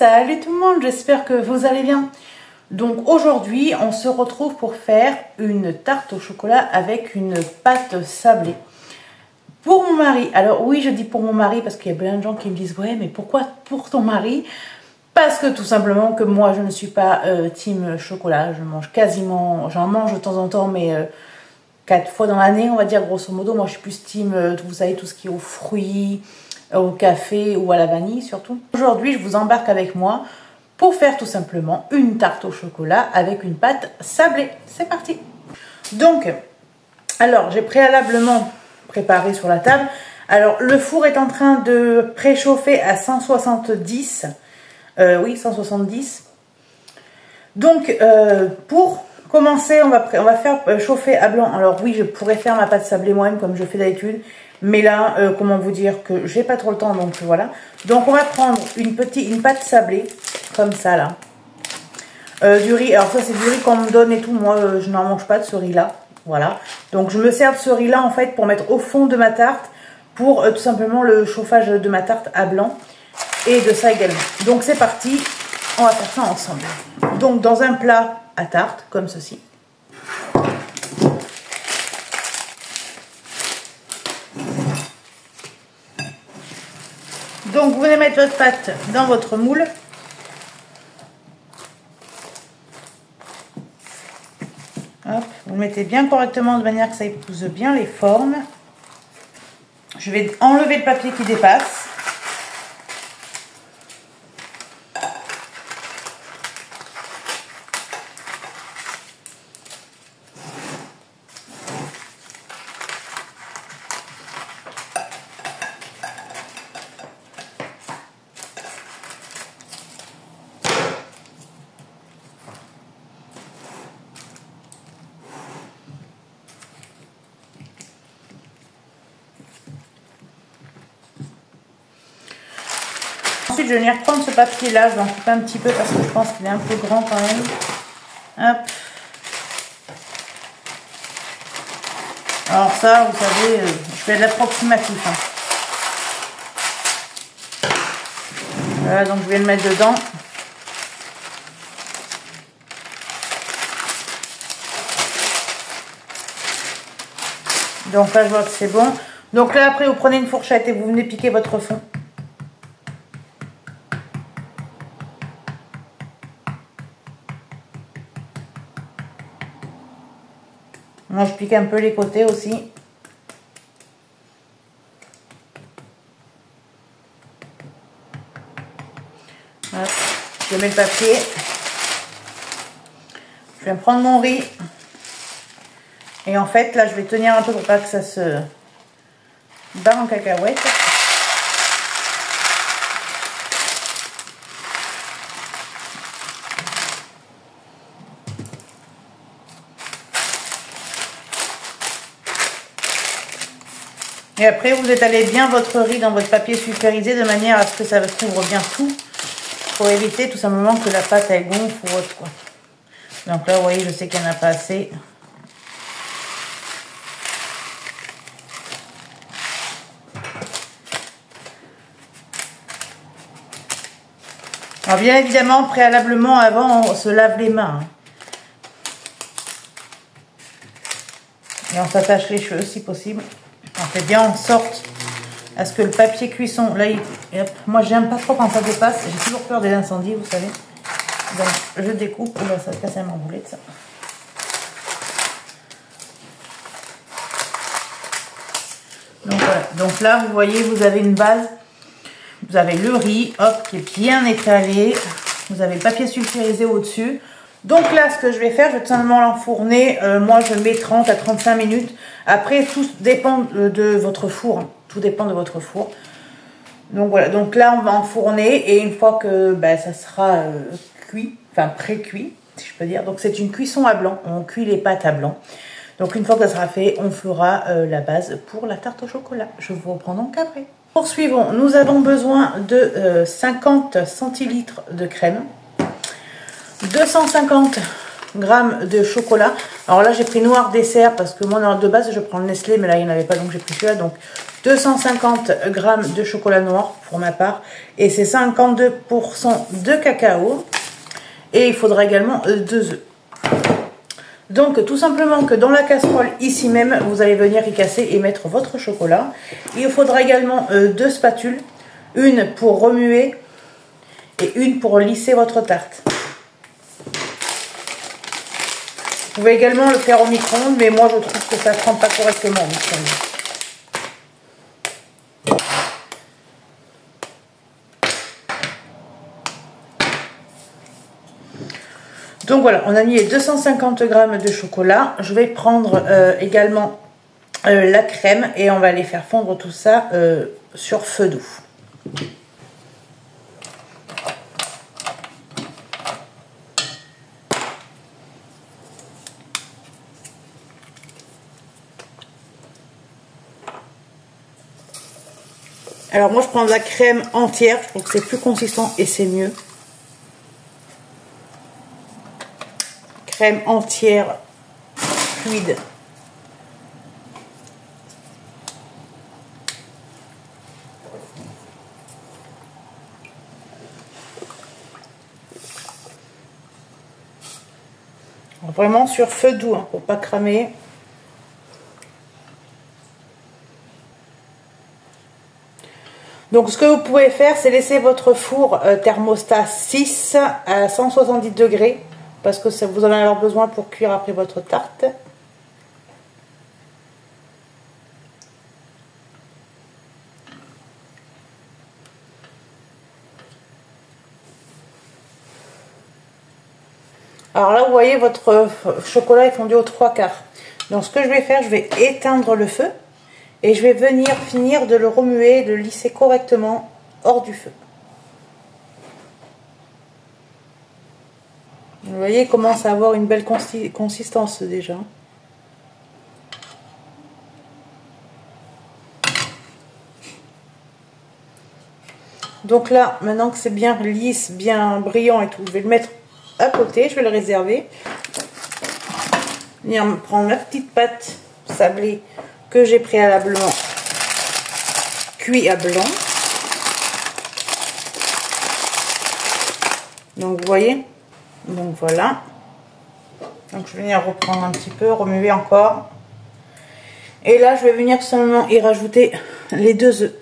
Salut tout le monde, j'espère que vous allez bien. Donc aujourd'hui, on se retrouve pour faire une tarte au chocolat avec une pâte sablée. Pour mon mari, alors oui, je dis pour mon mari parce qu'il y a plein de gens qui me disent « Ouais, mais pourquoi pour ton mari ?» Parce que tout simplement que moi, je ne suis pas team chocolat. Je mange quasiment, j'en mange de temps en temps, mais 4 fois dans l'année, on va dire grosso modo. Moi, je suis plus team, vous savez, tout ce qui est aux fruits, au café ou à la vanille surtout. Aujourd'hui, je vous embarque avec moi pour faire tout simplement une tarte au chocolat avec une pâte sablée. C'est parti! Donc, alors, j'ai préalablement préparé sur la table. Alors, le four est en train de préchauffer à 170. Oui, 170. Donc, pour commencer, on va faire chauffer à blanc. Alors oui, je pourrais faire ma pâte sablée moi-même comme je fais d'habitude. Mais là, comment vous dire que j'ai pas trop le temps, donc voilà. Donc, on va prendre une pâte sablée, comme ça, là. Du riz, alors ça, c'est du riz qu'on me donne et tout. Moi, je n'en mange pas de ce riz-là. Voilà. Donc, je me sers de ce riz-là, en fait, pour mettre au fond de ma tarte, pour tout simplement le chauffage de ma tarte à blanc. Et de ça également. Donc, c'est parti. On va faire ça ensemble. Donc, dans un plat à tarte, comme ceci. Donc, vous allez mettre votre pâte dans votre moule. Hop, vous le mettez bien correctement de manière que ça épouse bien les formes. Je vais enlever le papier qui dépasse. Ensuite, je vais venir prendre ce papier-là, je vais en couper un petit peu parce que je pense qu'il est un peu grand quand même. Hop. Alors ça, vous savez, je fais de l'approximatif. Voilà, donc je vais le mettre dedans. Donc là, je vois que c'est bon. Donc là, après, vous prenez une fourchette et vous venez piquer votre fond. Moi, je pique un peu les côtés aussi. Hop, je mets le papier. Je vais prendre mon riz. Et en fait, là, je vais tenir un peu pour pas que ça se barre en cacahuète. Et après, vous étalez bien votre riz dans votre papier sulfurisé de manière à ce que ça couvre bien tout. Pour éviter tout simplement que la pâte elle gonfle ou autre, quoi. Donc là, vous voyez, je sais qu'il n'y en a pas assez. Alors bien évidemment, préalablement, avant, on se lave les mains. Et on s'attache les cheveux si possible. On fait bien en sorte à ce que le papier cuisson, là, hop, moi j'aime pas trop quand ça dépasse, j'ai toujours peur des incendies, vous savez. Donc je découpe, là ça casse un boulette ça. Donc voilà, donc là vous voyez, vous avez une base, vous avez le riz, hop, qui est bien étalé, vous avez le papier sulfurisé au-dessus. Donc là, ce que je vais faire, je vais tout simplement l'enfourner. Moi, je mets 30 à 35 minutes. Après, tout dépend de votre four. Tout dépend de votre four. Donc voilà, donc là, on va enfourner. Et une fois que ça sera cuit, enfin pré-cuit, si je peux dire. Donc c'est une cuisson à blanc. On cuit les pâtes à blanc. Donc une fois que ça sera fait, on fera la base pour la tarte au chocolat. Je vous reprends donc après. Poursuivons. Nous avons besoin de 50 centilitres de crème. 250 g de chocolat. Alors là, j'ai pris noir dessert parce que moi, de base, je prends le Nestlé, mais là, il n'y en avait pas, donc j'ai pris celui-là. Donc, 250 g de chocolat noir pour ma part et c'est 52% de cacao. Et il faudra également 2 œufs. Donc tout simplement que dans la casserole ici même, vous allez venir y casser et mettre votre chocolat. Il faudra également 2 spatules, une pour remuer et une pour lisser votre tarte. Vous pouvez également le faire au micro-ondes, mais moi je trouve que ça ne trempe pas correctement au micro-ondes. Donc voilà, on a mis les 250 g de chocolat. Je vais prendre également la crème et on va aller faire fondre tout ça sur feu doux. Alors moi je prends de la crème entière, je trouve que c'est plus consistant et c'est mieux. Crème entière fluide. Vraiment sur feu doux hein, pour pas cramer. Donc ce que vous pouvez faire, c'est laisser votre four thermostat 6 à 170 degrés parce que ça, vous en allez avoir besoin pour cuire après votre tarte. Alors là, vous voyez, votre chocolat est fondu aux 3/4. Donc ce que je vais faire, je vais éteindre le feu et je vais venir finir de le remuer, de le lisser correctement hors du feu. Vous voyez, il commence à avoir une belle consistance déjà. Donc là, maintenant que c'est bien lisse, bien brillant et tout, je vais le mettre à côté, je vais le réserver. Venir me prendre ma petite pâte sablée que j'ai préalablement cuit à blanc. Donc vous voyez, donc voilà. Donc je vais venir reprendre un petit peu, remuer encore. Et là je vais venir seulement y rajouter les 2 œufs.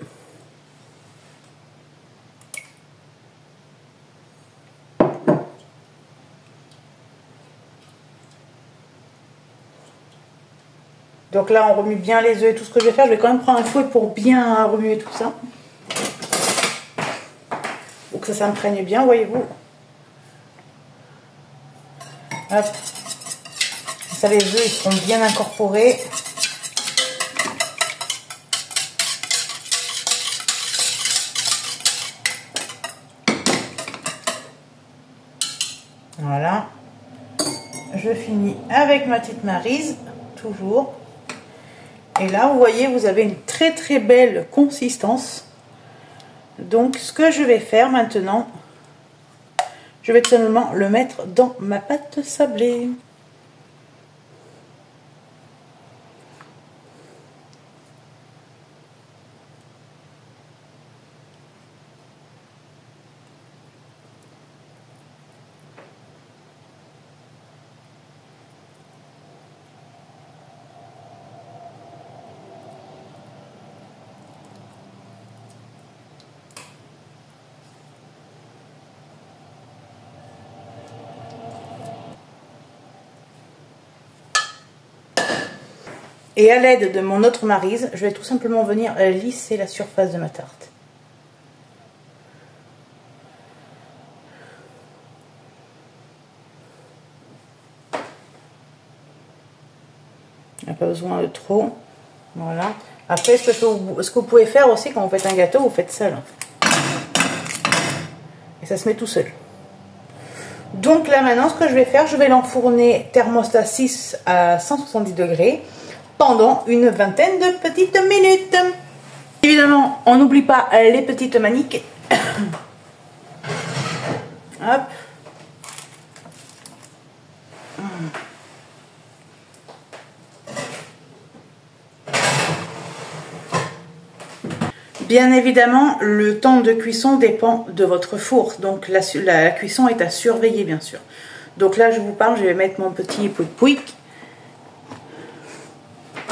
Donc là on remue bien les œufs et tout ce que je vais faire. Je vais quand même prendre un fouet pour bien remuer tout ça. Pour que ça s'imprègne bien, voyez-vous. Hop. Ça, les œufs ils seront bien incorporés. Voilà. Je finis avec ma petite Maryse, toujours. Et là, vous voyez, vous avez une très très belle consistance. Donc, ce que je vais faire maintenant, je vais tout simplement le mettre dans ma pâte sablée. Et à l'aide de mon autre Maryse, je vais tout simplement venir lisser la surface de ma tarte. Il n'y a pas besoin de trop. Voilà. Après, ce que vous pouvez faire aussi quand vous faites un gâteau, vous faites ça là. Et ça se met tout seul. Donc là maintenant, ce que je vais faire, je vais l'enfourner thermostat 6 à 170 degrés. Pendant une vingtaine de petites minutes. Évidemment, on n'oublie pas les petites maniques. Hop. Bien évidemment, le temps de cuisson dépend de votre four. Donc la cuisson est à surveiller bien sûr. Donc là je vous parle, je vais mettre mon petit pouic.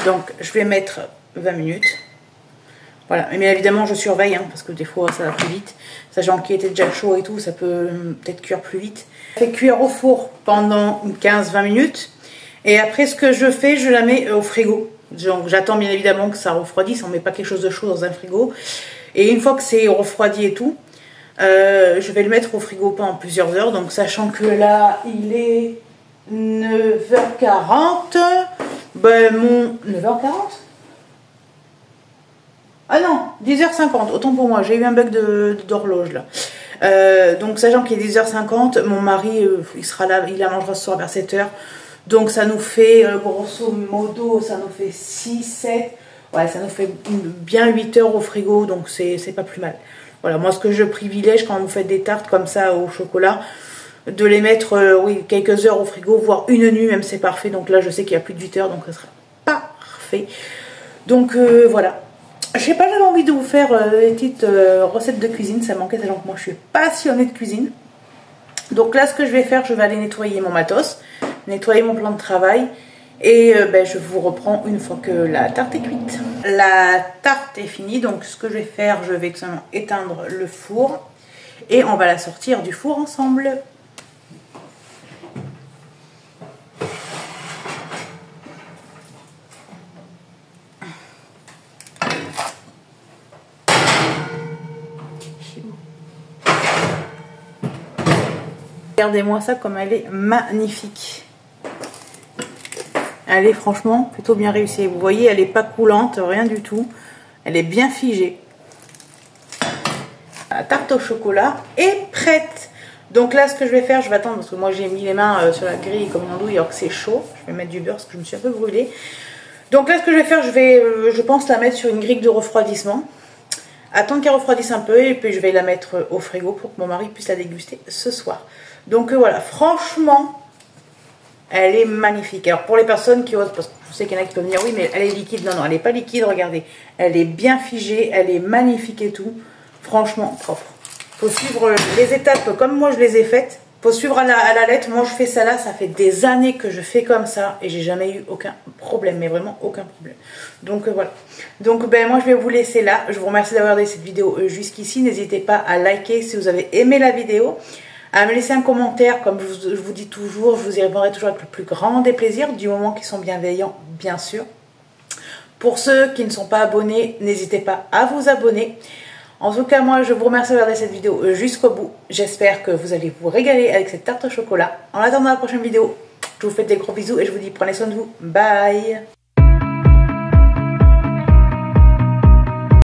Donc je vais mettre 20 minutes. Voilà, mais évidemment je surveille hein, parce que des fois ça va plus vite. Sachant qu'il était déjà chaud et tout, ça peut peut-être cuire plus vite. Je fais cuire au four pendant 15-20 minutes. Et après ce que je fais, je la mets au frigo. Donc j'attends bien évidemment que ça refroidisse, on ne met pas quelque chose de chaud dans un frigo. Et une fois que c'est refroidi et tout, je vais le mettre au frigo pendant plusieurs heures. Donc sachant que là il est 9h40, ben mon 9h40 ah non, 10h50, autant pour moi, j'ai eu un bug d'horloge là. Donc sachant qu'il est 10h50, mon mari il sera là, il la mangera ce soir vers 7h. Donc ça nous fait grosso modo, ça nous fait 6, 7, ouais ça nous fait bien 8 heures au frigo, donc c'est pas plus mal. Voilà, moi ce que je privilège quand vous faites des tartes comme ça au chocolat, de les mettre oui, quelques heures au frigo, voire une nuit même c'est parfait. Donc là je sais qu'il y a plus de 8 heures, donc ça sera parfait. Donc voilà. Je sais pas, j'avais envie de vous faire des petites recettes de cuisine, ça manquait, sachant que moi je suis passionnée de cuisine. Donc là ce que je vais faire, je vais aller nettoyer mon matos, nettoyer mon plan de travail et ben, je vous reprends une fois que la tarte est cuite. La tarte est finie, donc ce que je vais faire, je vais tout simplement éteindre le four et on va la sortir du four ensemble. Regardez-moi ça comme elle est magnifique. Elle est franchement plutôt bien réussie. Vous voyez, elle n'est pas coulante, rien du tout. Elle est bien figée. La tarte au chocolat est prête. Donc là, ce que je vais faire, je vais attendre parce que moi j'ai mis les mains sur la grille comme une andouille alors que c'est chaud. Je vais mettre du beurre parce que je me suis un peu brûlée. Donc là, ce que je vais faire, je pense la mettre sur une grille de refroidissement. Attendre qu'elle refroidisse un peu et puis je vais la mettre au frigo pour que mon mari puisse la déguster ce soir. Donc voilà, franchement, elle est magnifique. Alors pour les personnes qui osent, parce que je sais qu'il y en a qui peuvent me dire oui mais elle est liquide. Non, non, elle n'est pas liquide, regardez. Elle est bien figée, elle est magnifique et tout. Franchement, propre. Faut suivre les étapes comme moi je les ai faites. Faut suivre à la lettre. Moi je fais ça là, ça fait des années que je fais comme ça et j'ai jamais eu aucun problème, mais vraiment aucun problème. Donc voilà. Donc ben moi je vais vous laisser là. Je vous remercie d'avoir regardé cette vidéo jusqu'ici. N'hésitez pas à liker si vous avez aimé la vidéo, à me laisser un commentaire comme je vous dis toujours. Je vous y répondrai toujours avec le plus grand des plaisirs, du moment qu'ils sont bienveillants bien sûr. Pour ceux qui ne sont pas abonnés, n'hésitez pas à vous abonner. En tout cas, moi, je vous remercie d'avoir regardé cette vidéo jusqu'au bout. J'espère que vous allez vous régaler avec cette tarte au chocolat. En attendant la prochaine vidéo, je vous fais des gros bisous et je vous dis prenez soin de vous. Bye!